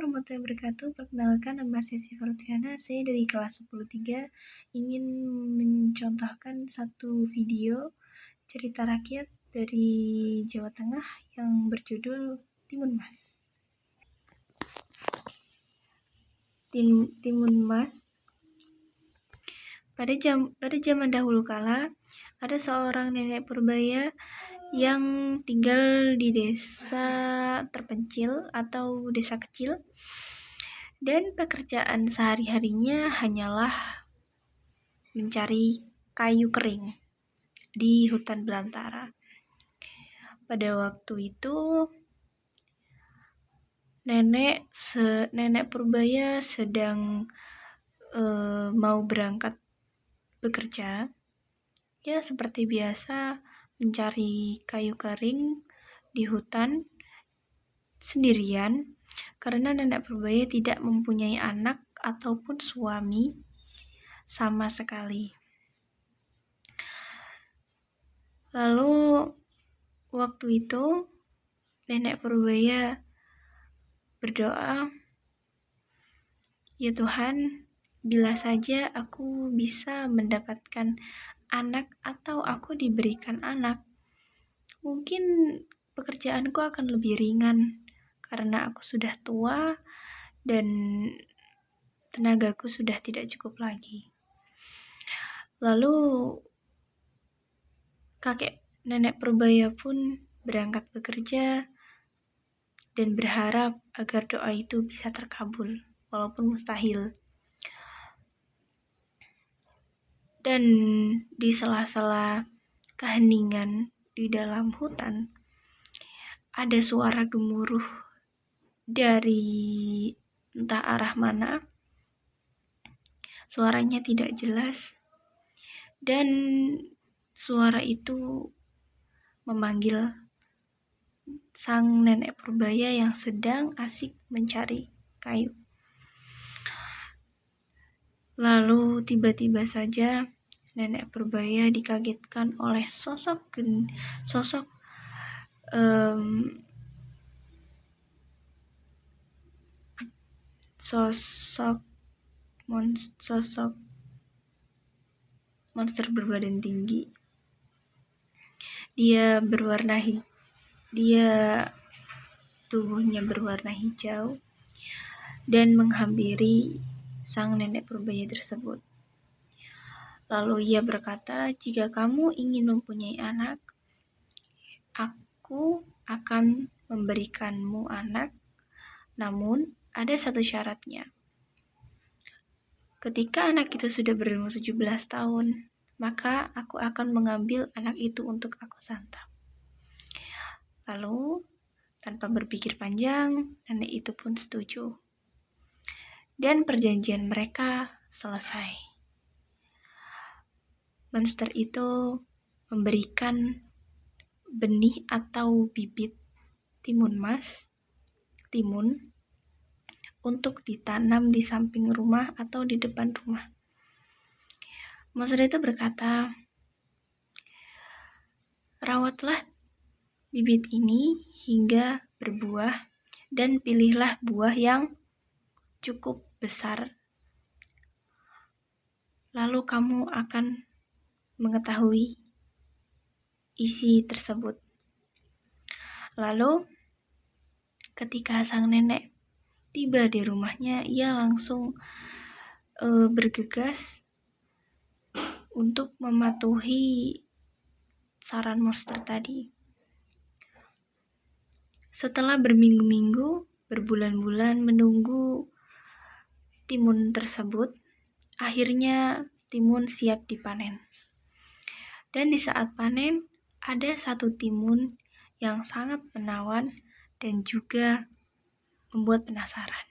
warahmatullahi wabarakatuh. Perkenalkan, nama saya Syifa Lutfiana. Saya dari kelas 10-3 ingin mencontohkan satu video cerita rakyat dari Jawa Tengah yang berjudul Timun Mas. Timun Mas. Pada zaman dahulu kala, ada seorang nenek purbaya yang tinggal di desa terpencil atau desa kecil, dan pekerjaan sehari-harinya hanyalah mencari kayu kering di hutan belantara. Pada waktu itu nenek purbaya sedang mau berangkat bekerja. Ya, seperti biasa mencari kayu kering di hutan sendirian, karena nenek purbaya tidak mempunyai anak ataupun suami sama sekali. Lalu waktu itu nenek purbaya berdoa, "Ya Tuhan, bila saja aku bisa mendapatkan anak atau aku diberikan anak, mungkin pekerjaanku akan lebih ringan karena aku sudah tua dan tenagaku sudah tidak cukup lagi." Lalu kakek nenek purbaya pun berangkat bekerja dan berharap agar doa itu bisa terkabul, walaupun mustahil. Dan di sela-sela keheningan di dalam hutan, ada suara gemuruh dari entah arah mana. Suaranya tidak jelas, dan suara itu memanggil sang nenek purbaya yang sedang asik mencari kayu. Lalu tiba-tiba saja nenek purbaya dikagetkan oleh sosok monster berbadan tinggi. Tubuhnya berwarna hijau dan menghampiri sang nenek purbaya tersebut. Lalu ia berkata, "Jika kamu ingin mempunyai anak, aku akan memberikanmu anak, namun ada satu syaratnya. Ketika anak itu sudah berumur 17 tahun, maka aku akan mengambil anak itu untuk aku santap." Lalu, tanpa berpikir panjang, nenek itu pun setuju. Dan perjanjian mereka selesai. Monster itu memberikan benih atau bibit timun untuk ditanam di samping rumah atau di depan rumah. Monster itu berkata, "Rawatlah bibit ini hingga berbuah dan pilihlah buah yang cukup besar. Lalu kamu akan mengetahui isi tersebut." Lalu ketika sang nenek tiba di rumahnya, ia langsung bergegas untuk mematuhi saran monster tadi. Setelah berminggu-minggu, berbulan-bulan menunggu timun tersebut, akhirnya timun siap dipanen. Dan di saat panen, ada satu timun yang sangat menawan dan juga membuat penasaran,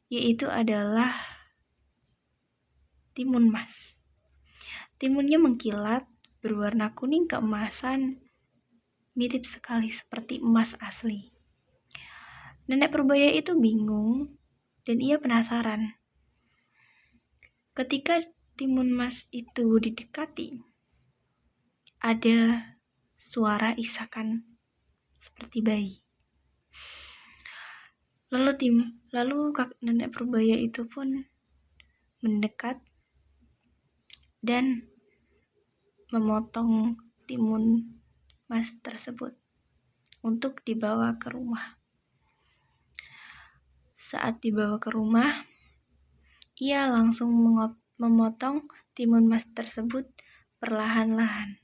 yaitu adalah timun mas. Timunnya mengkilat, berwarna kuning keemasan, mirip sekali seperti emas asli. Nenek purbaya itu bingung dan ia penasaran. Ketika timun mas itu didekati, ada suara isakan seperti bayi. Lalu nenek purbaya itu pun mendekat dan memotong timun mas tersebut untuk dibawa ke rumah. Saat dibawa ke rumah, ia langsung memotong timun mas tersebut perlahan-lahan.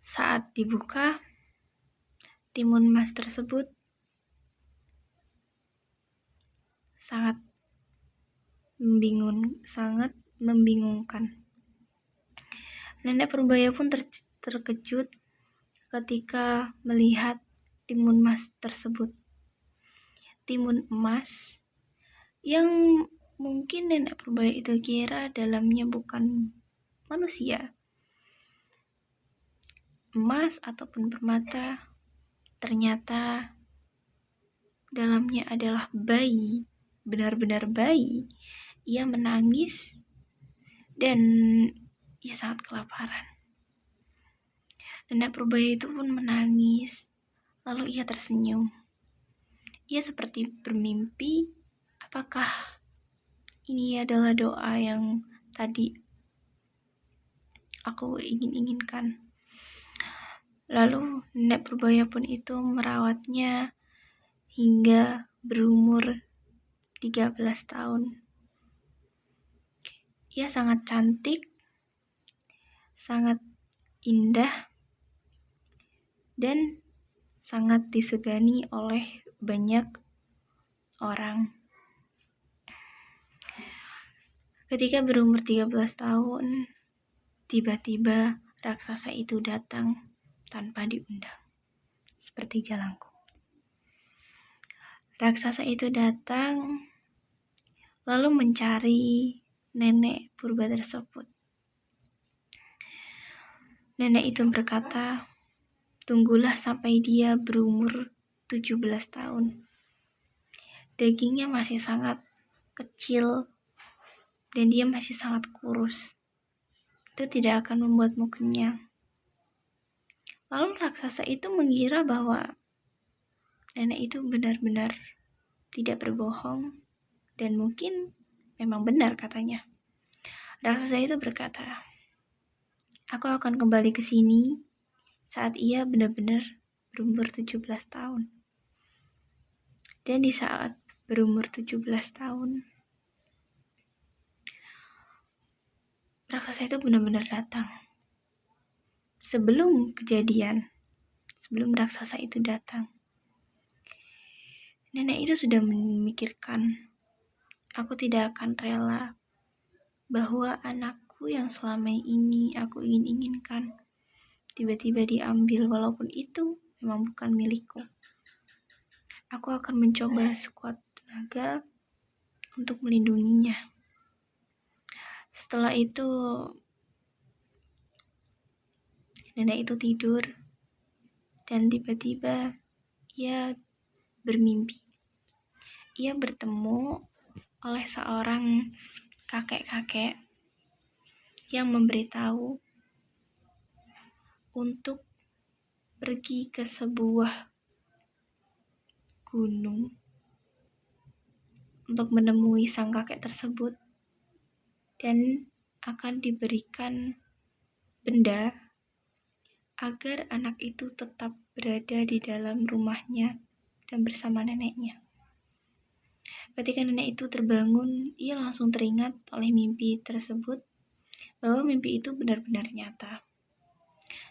Saat dibuka, timun mas tersebut sangat membingungkan. Nenek purbaya pun terkejut ketika melihat timun emas tersebut. Timun emas yang mungkin nenek purbaya itu kira dalamnya bukan manusia, emas ataupun permata, ternyata dalamnya adalah bayi, benar-benar bayi. Ia menangis dan ia sangat kelaparan. Nenek purbaya itu pun menangis, lalu ia tersenyum. Ia seperti bermimpi, apakah ini adalah doa yang tadi aku inginkan. Lalu nenek purbaya pun itu merawatnya hingga berumur 13 tahun. Ia sangat cantik, sangat indah, dan sangat disegani oleh banyak orang. Ketika berumur 13 tahun, tiba-tiba raksasa itu datang tanpa diundang, seperti jalangkung. Raksasa itu datang lalu mencari nenek purba tersebut. Nenek itu berkata, tunggulah sampai dia berumur 17 tahun. Dagingnya masih sangat kecil dan dia masih sangat kurus. Itu tidak akan membuatmu kenyang. Lalu raksasa itu mengira bahwa nenek itu benar-benar tidak berbohong dan mungkin memang benar katanya. Raksasa itu berkata, aku akan kembali ke sini saat ia benar-benar berumur 17 tahun. Dan di saat berumur 17 tahun, raksasa itu benar-benar datang. Sebelum raksasa itu datang, nenek itu sudah memikirkan, aku tidak akan rela bahwa anakku yang selama ini aku inginkan tiba-tiba diambil, walaupun itu memang bukan milikku. Aku akan mencoba sekuat tenaga untuk melindunginya. Setelah itu, nenek itu tidur dan tiba-tiba ia bermimpi. Ia bertemu oleh seorang kakek-kakek yang memberitahu untuk pergi ke sebuah gunung untuk menemui sang kakek tersebut dan akan diberikan benda agar anak itu tetap berada di dalam rumahnya dan bersama neneknya. Ketika nenek itu terbangun, ia langsung teringat oleh mimpi tersebut bahwa mimpi itu benar-benar nyata.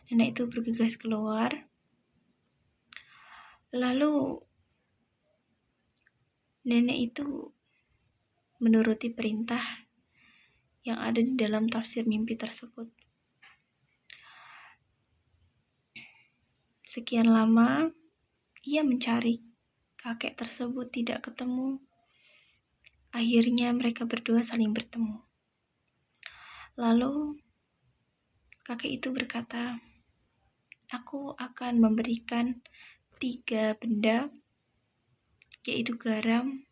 Nenek itu bergegas keluar, lalu nenek itu menuruti perintah yang ada di dalam tafsir mimpi tersebut. Sekian lama, ia mencari kakek tersebut tidak ketemu. Akhirnya mereka berdua saling bertemu. Lalu, kakek itu berkata, aku akan memberikan 3 benda, yaitu garam,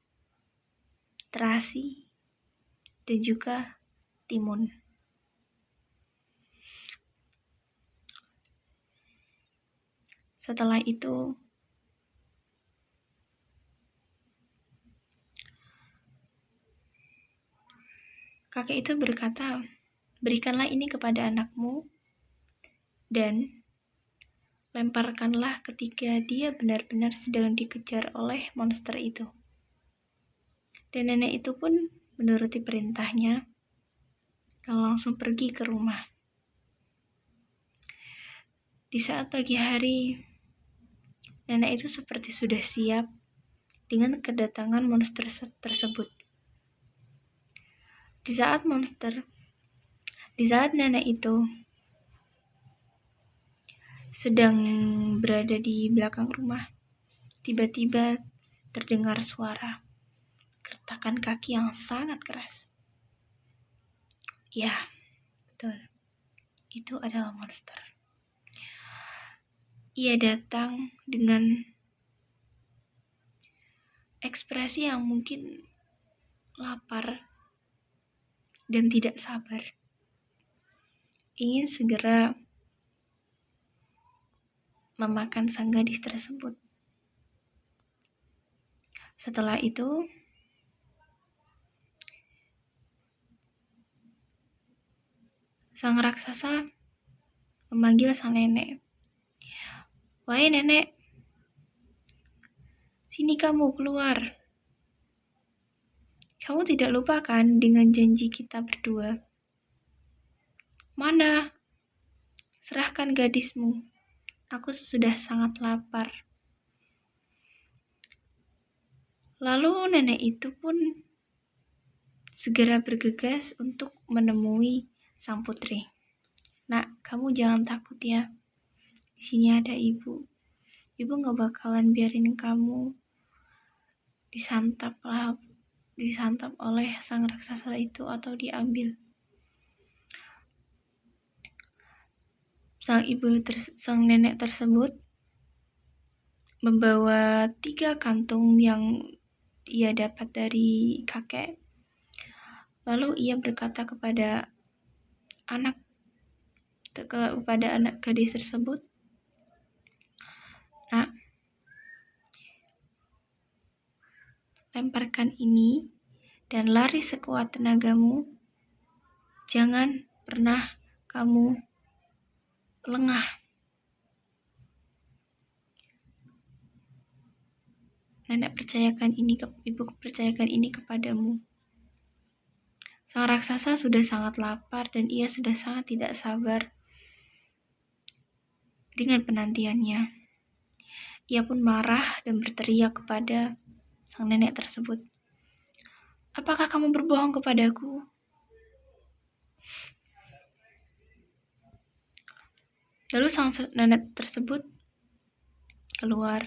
terasi, dan juga timun. Setelah itu, Kakek itu berkata, "Berikanlah ini kepada anakmu dan lemparkanlah ketika dia benar-benar sedang dikejar oleh monster itu." Dan nenek itu pun menuruti perintahnya dan langsung pergi ke rumah. Di saat pagi hari, nenek itu seperti sudah siap dengan kedatangan monster tersebut. Di saat nenek itu sedang berada di belakang rumah, tiba-tiba terdengar suara gertakan kaki yang sangat keras. Ya, betul. Itu adalah monster. Ia datang dengan ekspresi yang mungkin lapar dan tidak sabar. Ingin segera memakan sang gadis tersebut. Setelah itu, sang raksasa memanggil sang nenek. "Wahai nenek, sini kamu keluar. Kamu tidak lupa kan dengan janji kita berdua? Mana? Serahkan gadismu. Aku sudah sangat lapar." Lalu nenek itu pun segera bergegas untuk menemui sang putri. "Nak, kamu jangan takut ya. Di sini ada ibu. Ibu gak bakalan biarin kamu disantap oleh sang raksasa itu atau diambil." Sang nenek tersebut membawa 3 kantung yang ia dapat dari kakek. Lalu ia berkata kepada anak gadis tersebut, "Nak, lemparkan ini dan lari sekuat tenagamu. Jangan pernah kamu lengah." Ibu percayakan ini kepadamu. Sang raksasa sudah sangat lapar dan ia sudah sangat tidak sabar dengan penantiannya. Ia pun marah dan berteriak kepada sang nenek tersebut, "Apakah kamu berbohong kepadaku?" Lalu sang nenek tersebut keluar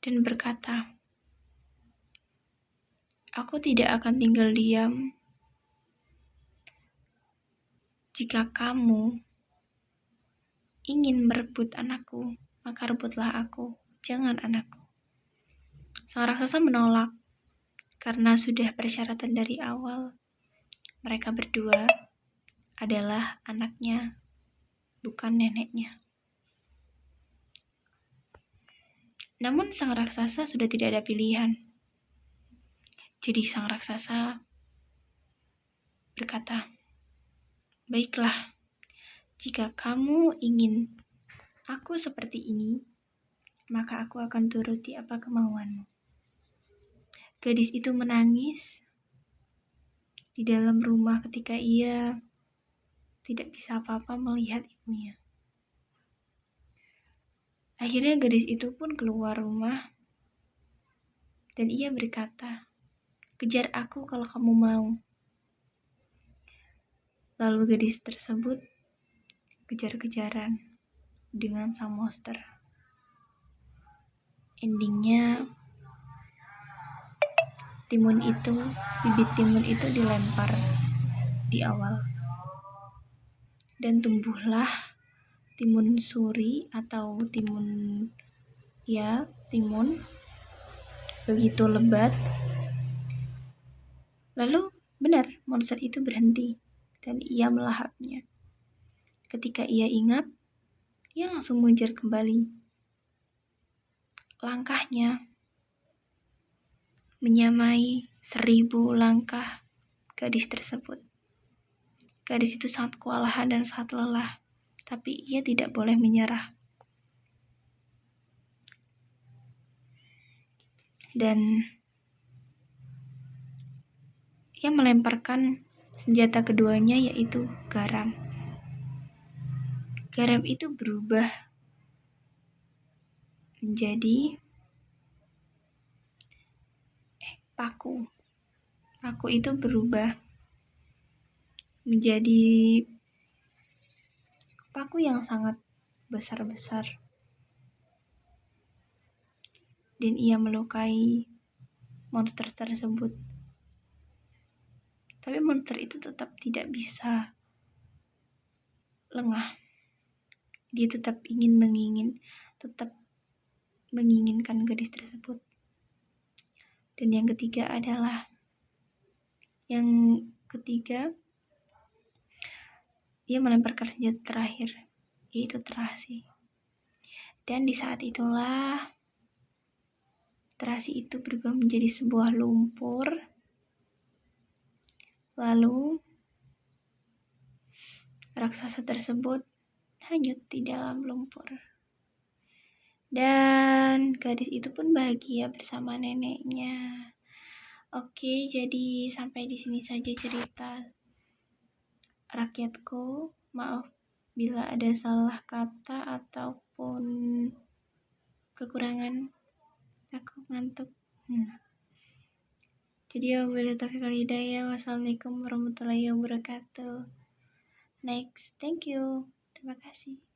dan berkata, "Aku tidak akan tinggal diam jika kamu ingin merebut anakku, maka rebutlah aku, jangan anakku." Sang raksasa menolak karena sudah persyaratan dari awal. Mereka berdua adalah anaknya, bukan neneknya. Namun sang raksasa sudah tidak ada pilihan. Jadi sang raksasa berkata, "Baiklah, jika kamu ingin aku seperti ini, maka aku akan turuti apa kemauanmu." Gadis itu menangis di dalam rumah ketika ia tidak bisa apa-apa melihat ibunya. Akhirnya gadis itu pun keluar rumah dan ia berkata, "Kejar aku kalau kamu mau." Lalu gadis tersebut kejar-kejaran dengan sang monster. Endingnya bibit timun itu dilempar di awal dan tumbuhlah timun suri atau timun begitu lebat. Lalu benar, monster itu berhenti dan ia melahapnya. Ketika ia ingat, ia langsung mengejar kembali. Langkahnya menyamai 1000 langkah gadis tersebut. Gadis itu sangat kewalahan dan sangat lelah, tapi ia tidak boleh menyerah. Dan ia melemparkan senjata keduanya, yaitu garam. Garam itu berubah menjadi paku. Paku itu berubah menjadi paku yang sangat besar-besar. Dan ia melukai monster tersebut. Tapi monster itu tetap tidak bisa lengah. Dia tetap menginginkan gadis tersebut. Dan yang ketiga, dia melemparkan senjata terakhir, yaitu terasi. Dan di saat itulah terasi itu berubah menjadi sebuah lumpur. Lalu raksasa tersebut hanyut di dalam lumpur. Dan gadis itu pun bahagia bersama neneknya. Oke, jadi sampai di sini saja cerita rakyatku. Maaf bila ada salah kata ataupun kekurangan. Aku ngantuk. Jadi wabillahi taufiq wal hidayah. Wassalamualaikum warahmatullahi wabarakatuh. Next, thank you. Terima kasih.